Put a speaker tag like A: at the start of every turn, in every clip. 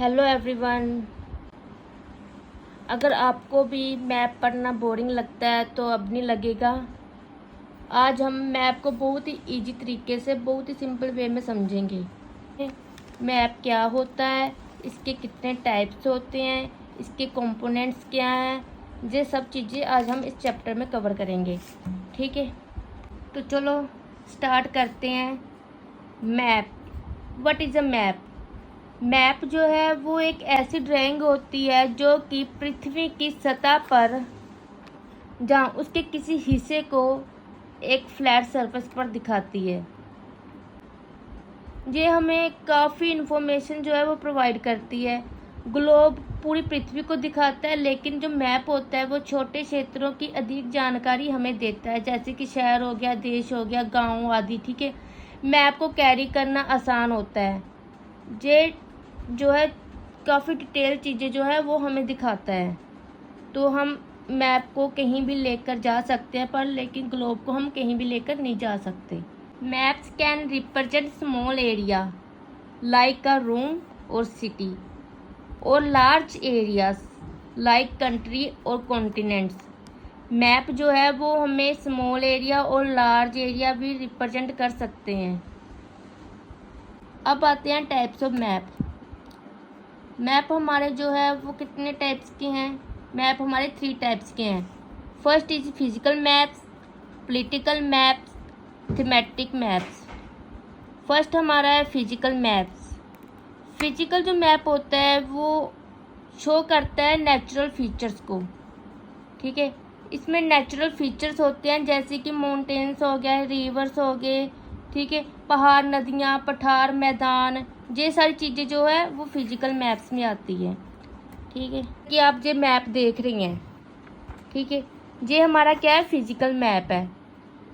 A: Hello everyone. अगर आपको भी मैप पढ़ना बोरिंग लगता है तो अब नहीं लगेगा। आज हम मैप को बहुत ही इजी तरीके से, बहुत ही सिंपल वे में समझेंगे। मैप क्या होता है, इसके कितने टाइप्स होते हैं, इसके कंपोनेंट्स क्या हैं, ये सब चीज़ें आज हम इस चैप्टर में कवर करेंगे। ठीक है, तो चलो स्टार्ट करते हैं। Map, what is a map? Map जो है वो एक ऐसी ड्राइंग होती है जो कि पृथ्वी की सतह पर, जहाँ उसके किसी हिस्से को एक फ्लैट सरफेस पर दिखाती है। ये हमें काफ़ी इन्फॉर्मेशन जो है वो प्रोवाइड करती है। ग्लोब पूरी पृथ्वी को दिखाता है, लेकिन जो मैप होता है वो छोटे क्षेत्रों की अधिक जानकारी हमें देता है, जैसे कि शहर हो गया, देश हो गया, गांव आदि। ठीक है, मैप को कैरी करना आसान होता है। ये जो है काफ़ी डिटेल चीज़ें जो है वो हमें दिखाता है। तो हम मैप को कहीं भी लेकर जा सकते हैं, पर लेकिन ग्लोब को हम कहीं भी लेकर नहीं जा सकते। Maps can represent small area like a room और सिटी, और लार्ज एरियाज लाइक कंट्री और कॉन्टिनेंट्स। मैप जो है वो हमें स्मॉल एरिया और लार्ज एरिया भी रिप्रेजेंट कर सकते हैं। अब आते हैं टाइप्स ऑफ मैप। मैप हमारे जो है वो कितने टाइप्स के हैं? मैप हमारे 3 टाइप्स के हैं। First is physical maps, political maps, thematic maps. First हमारा है फिजिकल मैप्स। फिजिकल जो मैप होता है वो शो करता है नेचुरल फीचर्स को। ठीक है, इसमें नेचुरल फीचर्स होते हैं जैसे कि माउंटेन्स हो गया, रिवर्स हो गए, ठीक है, पहाड़, नदियाँ, पठार, मैदान, ये सारी चीज़ें जो है वो फिजिकल मैप्स में आती है। ठीक है, कि आप ये मैप देख रही हैं, ठीक है, ये हमारा क्या है, फिजिकल मैप है।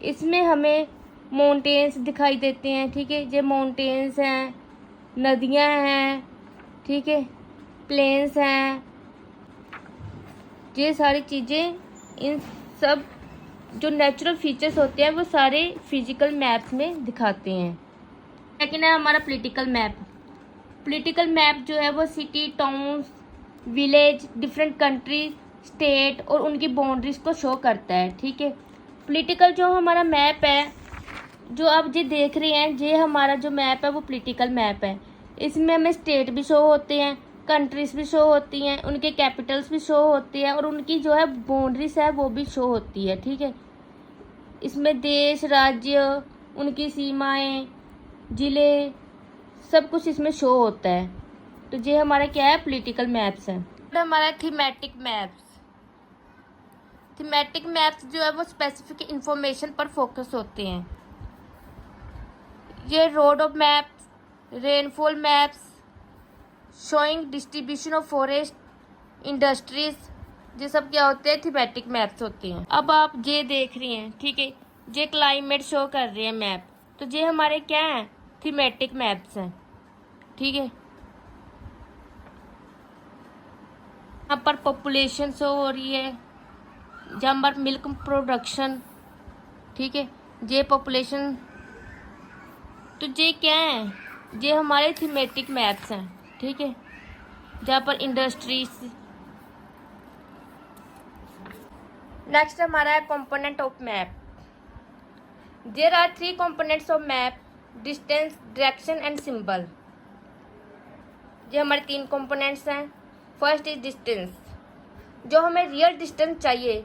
A: इसमें हमें माउंटेन्स दिखाई देते हैं। ठीक है, ये माउंटेन्स हैं, नदियाँ हैं, ठीक है, प्लेन्स हैं, ये सारी चीज़ें, इन सब जो नेचुरल फीचर्स होते हैं वो सारे फिजिकल मैप्स में दिखाते हैं। सेकेंड है हमारा पॉलिटिकल मैप। पॉलिटिकल मैप जो है वो city, towns, village, different country, state और उनकी बाउंड्रीज को शो करता है। ठीक है, पॉलिटिकल जो हमारा मैप है, जो आप ये देख रहे हैं, ये हमारा जो मैप है वो पॉलिटिकल मैप है। इसमें हमें स्टेट भी शो होते हैं, कंट्रीज भी शो होती हैं, उनके कैपिटल्स भी शो होती हैं, और उनकी जो है बाउंड्रीज है वो भी शो होती है। ठीक है, इसमें देश, राज्य, उनकी सीमाएं, ज़िले, सब कुछ इसमें शो होता है। तो ये हमारा क्या है, पॉलिटिकल मैप्स है। हमारा थीमेटिक मैप्स। थीमेटिक मैप्स जो है वो स्पेसिफिक इंफॉर्मेशन पर फोकस होते हैं। ये road of maps, rainfall maps, showing distribution of forest, industries, ये सब क्या होते हैं, थीमेटिक मैप्स होते हैं। अब आप ये देख रही हैं, ठीक है, ये क्लाइमेट शो कर रहे हैं मैप, तो ये हमारे क्या हैं, थीमेटिक मैप्स हैं। ठीक है, यहाँ पर पॉपुलेशन शो हो रही है, जहाँ पर मिल्क प्रोडक्शन, ठीक है, ये पॉपुलेशन, तो ये क्या है, ये हमारे थीमेटिक मैप्स हैं। ठीक है, जहाँ पर इंडस्ट्रीज। नेक्स्ट हमारा है component of map. There are 3 components of map: distance, direction and symbol. ये हमारे 3 कंपोनेंट्स हैं। फर्स्ट इज डिस्टेंस, जो हमें रियल डिस्टेंस चाहिए।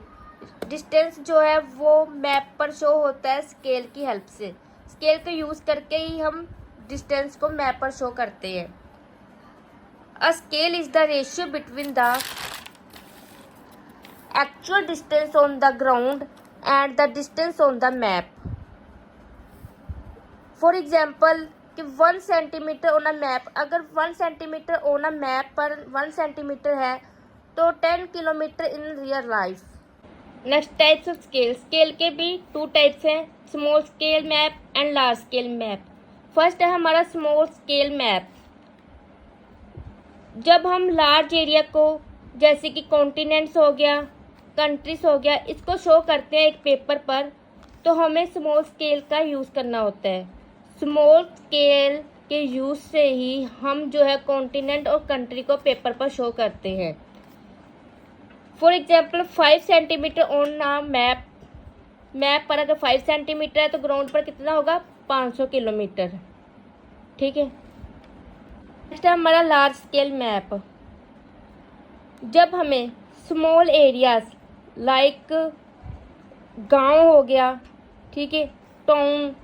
A: डिस्टेंस जो है वो मैप पर शो होता है स्केल की हेल्प से। स्केल को यूज़ करके ही हम डिस्टेंस को मैप पर शो करते हैं। A scale is the ratio between the actual distance on the ground and the distance on the map. For example कि 1 सेंटीमीटर ऑन अ मैप, अगर 1 सेंटीमीटर ऑन अ मैप पर 1 centimetre है तो 10 kilometre in real life. Next types of scale. Scale के भी 2 types हैं, small scale map and large scale map. First है हमारा स्मॉल स्केल मैप। जब हम लार्ज एरिया को, जैसे कि कॉन्टिनेंट्स हो गया, कंट्रीज हो गया, इसको शो करते हैं एक पेपर पर, तो हमें स्मॉल स्केल का यूज़ करना होता है। स्मॉल स्केल के यूज से ही हम जो है कॉन्टिनेंट और कंट्री को पेपर पर शो करते हैं। For example 5 centimetre on a map पर अगर 5 सेंटीमीटर है तो ग्राउंड पर कितना होगा 500 किलोमीटर। ठीक है, नेक्स्ट है हमारा लार्ज स्केल मैप। जब हमें स्मॉल एरियाज लाइक गांव हो गया, ठीक है, टाउन,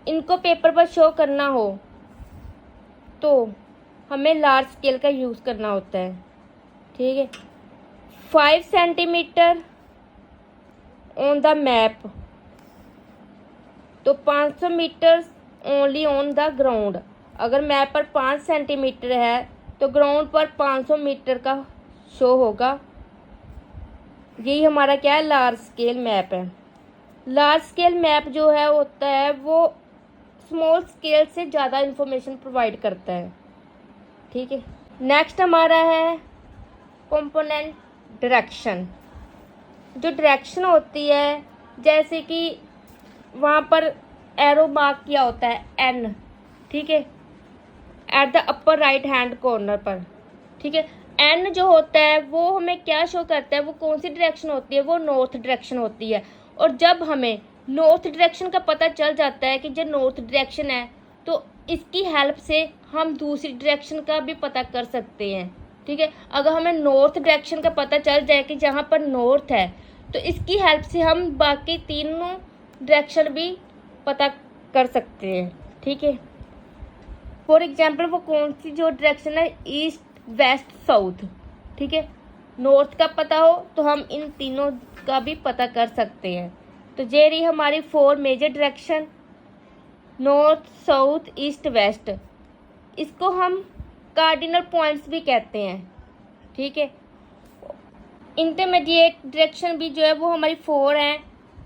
A: इनको पेपर पर शो करना हो तो हमें लार्ज स्केल का यूज़ करना होता है। ठीक है, 5 सेंटीमीटर ऑन द मैप तो 500 metre only on the ground. अगर मैप पर 5 सेंटीमीटर है तो ग्राउंड पर 500 मीटर का शो होगा। यही हमारा क्या है, लार्ज स्केल मैप है। लार्ज स्केल मैप जो है होता है वो स्मॉल स्केल से ज़्यादा इंफॉर्मेशन प्रोवाइड करता है। ठीक है, नेक्स्ट हमारा है कंपोनेंट डायरेक्शन। जो डायरेक्शन होती है, जैसे कि वहाँ पर एरो मार्क किया होता है एन, ठीक है, at the upper right hand corner पर। ठीक है, एन जो होता है वो हमें क्या शो करता है, वो कौन सी डायरेक्शन होती है, वो नॉर्थ डायरेक्शन होती है। और जब हमें नॉर्थ डायरेक्शन का पता चल जाता है कि जो नॉर्थ डायरेक्शन है तो इसकी हेल्प से हम दूसरी डायरेक्शन का भी पता कर सकते हैं। ठीक है, अगर हमें नॉर्थ डायरेक्शन का पता चल जाए कि जहाँ पर नॉर्थ है तो इसकी हेल्प से हम बाकी तीनों डायरेक्शन भी पता कर सकते हैं। ठीक है, फॉर एग्जाम्पल वो कौन सी जो डायरेक्शन है, ईस्ट वेस्ट साउथ। ठीक है, नॉर्थ का पता हो तो हम इन तीनों का भी पता कर सकते हैं। तो ये रही हमारी 4 major direction, north south east west. इसको हम कार्डिनल पॉइंट्स भी कहते हैं। ठीक है, इंटरमीडिएट डायरेक्शन भी जो है वो हमारी 4 हैं,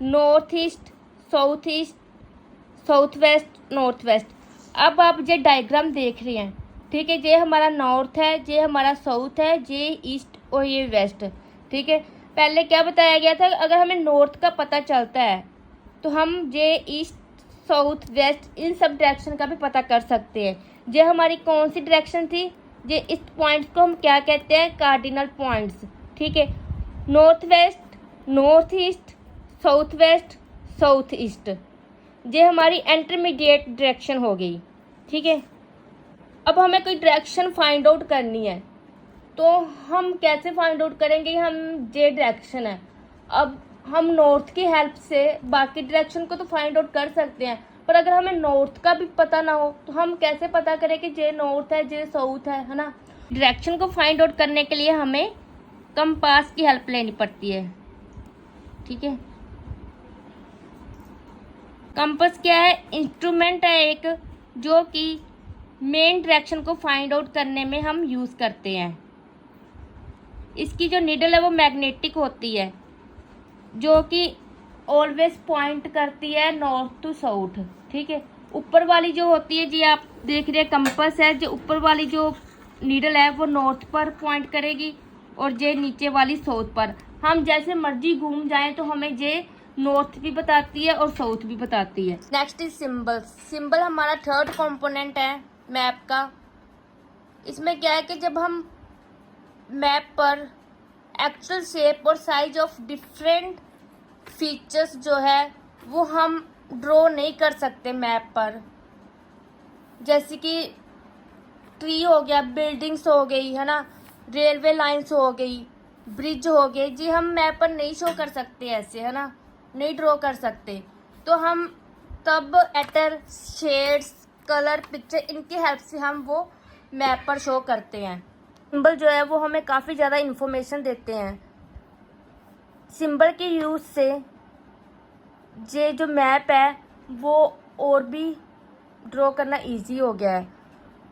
A: north east, south west, north west. अब आप ये डायग्राम देख रहे हैं, ठीक है, ये हमारा नॉर्थ है, ये हमारा साउथ है, ये ईस्ट और ये वेस्ट। ठीक है, पहले क्या बताया गया था, अगर हमें नॉर्थ का पता चलता है तो हम ये ईस्ट साउथ वेस्ट इन सब डायरेक्शन का भी पता कर सकते हैं। ये हमारी कौन सी डायरेक्शन थी, ये इस पॉइंट्स को हम क्या कहते हैं, कार्डिनल पॉइंट्स। ठीक है, north west, north east, south west, south east, ये हमारी इंटरमीडिएट डायरेक्शन हो गई। ठीक है, अब हमें कोई डायरेक्शन फाइंड आउट करनी है तो हम कैसे फाइंड आउट करेंगे, हम जे डायरेक्शन है। अब हम नॉर्थ की हेल्प से बाकी डायरेक्शन को तो फाइंड आउट कर सकते हैं, पर अगर हमें नॉर्थ का भी पता ना हो तो हम कैसे पता करें कि जे नॉर्थ है, जे साउथ है ना। डायरेक्शन को फाइंड आउट करने के लिए हमें कंपास की हेल्प लेनी पड़ती है। ठीक है, कंपास क्या है, इंस्ट्रूमेंट है एक, जो कि मेन डायरेक्शन को फाइंड आउट करने में हम यूज़ करते हैं। इसकी जो नीडल है वो मैग्नेटिक होती है, जो कि ऑलवेज पॉइंट करती है नॉर्थ टू साउथ। ठीक है, ऊपर वाली जो होती है, जी आप देख रहे हैं कंपास है, जो ऊपर वाली जो नीडल है वो नॉर्थ पर पॉइंट करेगी और जे नीचे वाली साउथ पर। हम जैसे मर्जी घूम जाएं तो हमें जे नॉर्थ भी बताती है और साउथ भी बताती है। Next is symbol. सिंबल हमारा थर्ड कंपोनेंट है मैप का। इसमें क्या है कि जब हम मैप पर एक्चुअल शेप और साइज ऑफ डिफरेंट फीचर्स जो है वो हम ड्रॉ नहीं कर सकते मैप पर, जैसे कि ट्री हो गया, बिल्डिंग्स हो गई है ना, रेलवे लाइंस हो गई, ब्रिज हो गए, जी हम मैप पर नहीं शो कर सकते ऐसे, है ना, नहीं ड्रॉ कर सकते। तो हम तब एटर, शेड्स, कलर, पिक्चर, इनकी हेल्प से हम वो मैप पर शो करते हैं। सिंबल जो है वो हमें काफ़ी ज़्यादा इन्फॉर्मेशन देते हैं। सिंबल के यूज़ से ये जो मैप है वो और भी ड्रॉ करना इजी हो गया है,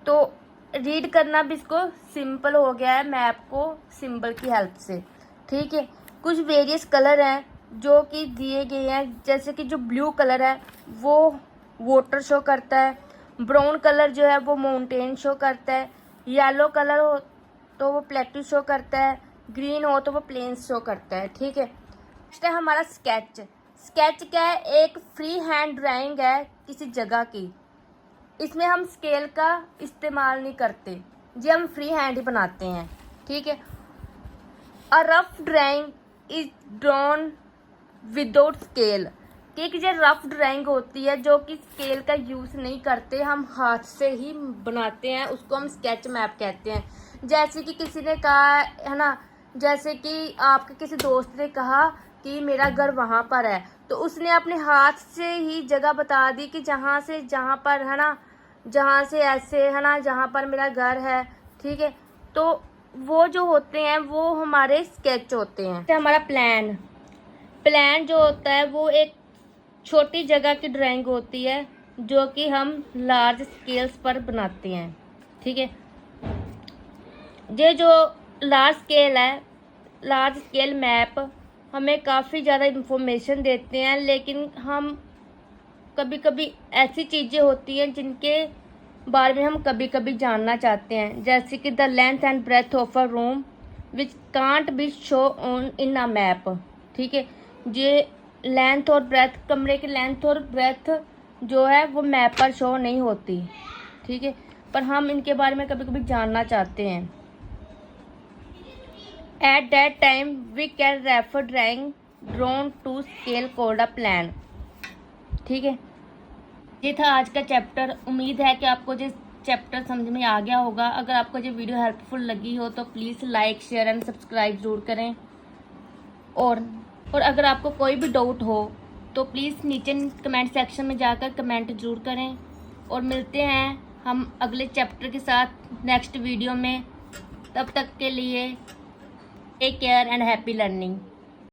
A: तो रीड करना भी इसको सिंपल हो गया है मैप को सिंबल की हेल्प से। ठीक है, कुछ वेरियस कलर हैं जो कि दिए गए हैं, जैसे कि जो ब्लू कलर है वो वाटर शो करता है, ब्राउन कलर जो है वो माउंटेन शो करता है, येलो कलर हो तो वो प्लेट्यू शो करता है, ग्रीन हो तो वो प्लेन्स शो करता है। ठीक है, नेक्स्ट है हमारा स्केच। स्केच क्या है, एक फ्री हैंड ड्राइंग है किसी जगह की। इसमें हम स्केल का इस्तेमाल नहीं करते जी, हम फ्री हैंड ही बनाते हैं। ठीक है। A rough drawing is drawn without scale, कि जो रफ ड्राइंग होती है जो कि स्केल का यूज़ नहीं करते, हम हाथ से ही बनाते हैं, उसको हम स्केच मैप कहते हैं। जैसे कि किसी ने कहा है ना, जैसे कि आपके किसी दोस्त ने कहा कि मेरा घर वहाँ पर है, तो उसने अपने हाथ से ही जगह बता दी कि जहाँ से जहाँ पर है ना, जहाँ से ऐसे है ना, जहाँ पर मेरा घर है। ठीक है। तो वो जो होते हैं वो हमारे स्केच होते हैं। हमारा प्लान जो होता है वो एक छोटी जगह की ड्राइंग होती है जो कि हम लार्ज स्केल्स पर बनाते हैं। ठीक है। ये जो लार्ज स्केल है, लार्ज स्केल मैप हमें काफ़ी ज़्यादा इंफॉर्मेशन देते हैं, लेकिन हम कभी कभी ऐसी चीज़ें होती हैं जिनके बारे में हम कभी कभी जानना चाहते हैं, जैसे कि the length and breadth of a room which can't be show on in a map. ठीक है। ये लेंथ और ब्रेथ, कमरे की लेंथ और ब्रेथ जो है वो मैप पर शो नहीं होती। ठीक है। पर हम इनके बारे में कभी कभी जानना चाहते हैं। At that time we can refer drawing drawn to scale called a plan. ठीक है। ये था आज का चैप्टर। उम्मीद है कि आपको ये चैप्टर समझ में आ गया होगा। अगर आपको ये वीडियो हेल्पफुल लगी हो तो please like, share and subscribe जरूर करें। और अगर आपको कोई भी डाउट हो तो प्लीज़ नीचे कमेंट सेक्शन में जाकर कमेंट जरूर करें। और मिलते हैं हम अगले चैप्टर के साथ नेक्स्ट वीडियो में। तब तक के लिए take care and happy learning.